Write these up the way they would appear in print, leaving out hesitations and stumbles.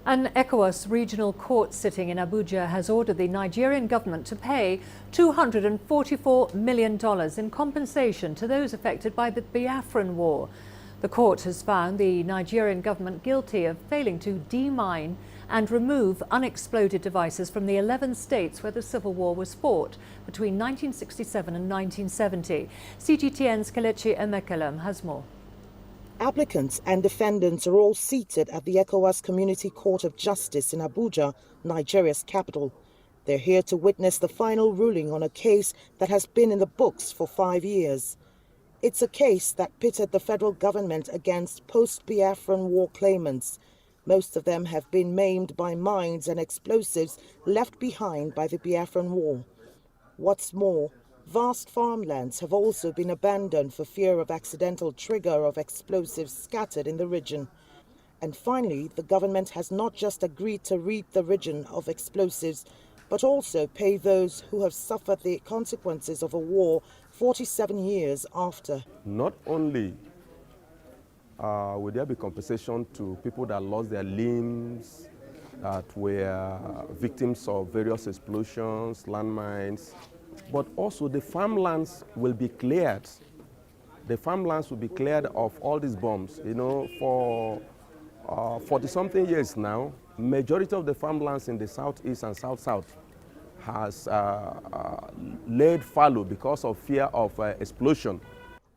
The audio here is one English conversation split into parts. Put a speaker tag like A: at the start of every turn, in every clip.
A: An ECOWAS regional court sitting in Abuja has ordered the Nigerian government to pay $244 million in compensation to those affected by the Biafran war. The court has found the Nigerian government guilty of failing to demine and remove unexploded devices from the 11 states where the civil war was fought between 1967 and 1970. CGTN's Kelechi Emekelem has more.
B: Applicants and defendants are all seated at the ECOWAS Community Court of Justice in Abuja, Nigeria's capital. They're here to witness the final ruling on a case that has been in the books for 5 years. It's a case that pitted the federal government against post-Biafran war claimants. Most of them have been maimed by mines and explosives left behind by the Biafran war. What's more, vast farmlands have also been abandoned for fear of accidental trigger of explosives scattered in the region. And finally, the government has not just agreed to rid the region of explosives, but also pay those who have suffered the consequences of a war 47 years after.
C: Not only will there be compensation to people that lost their limbs, that were victims of various explosions, landmines, but also the farmlands will be cleared. The farmlands will be cleared of all these bombs. You know, for 40-something years now, majority of the farmlands in the southeast and south-south has laid fallow because of fear of explosion.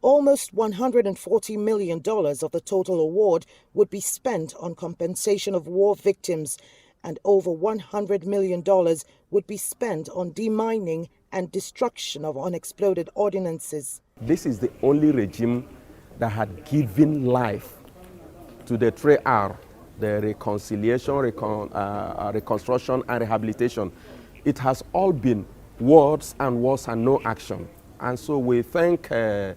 B: Almost $140 million of the total award would be spent on compensation of war victims, and over $100 million would be spent on demining and destruction of unexploded ordinances.
C: This is the only regime that had given life to the 3R, the reconciliation, reconstruction and rehabilitation. It has all been words and no action. And so we thank the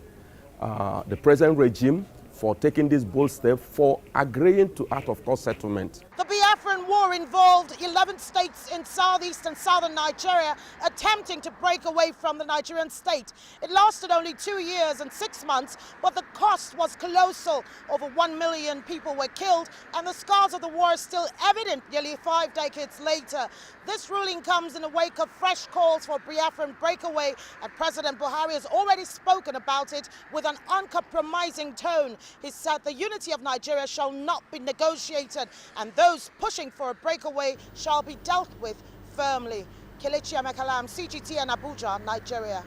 C: present regime for taking this bold step, for agreeing to out-of-court settlement.
D: The Biafran War involved 11 states in southeast and southern Nigeria attempting to break away from the Nigerian state. It lasted only 2 years and 6 months, but the cost was colossal. Over 1 million people were killed, and the scars of the war are still evident nearly 5 decades later. This ruling comes in the wake of fresh calls for Biafran breakaway, and President Buhari has already spoken about it with an uncompromising tone. He said the unity of Nigeria shall not be negotiated, and those pushing for a breakaway shall be dealt with firmly. Kelechi Emekelem, CGTN Abuja, Nigeria.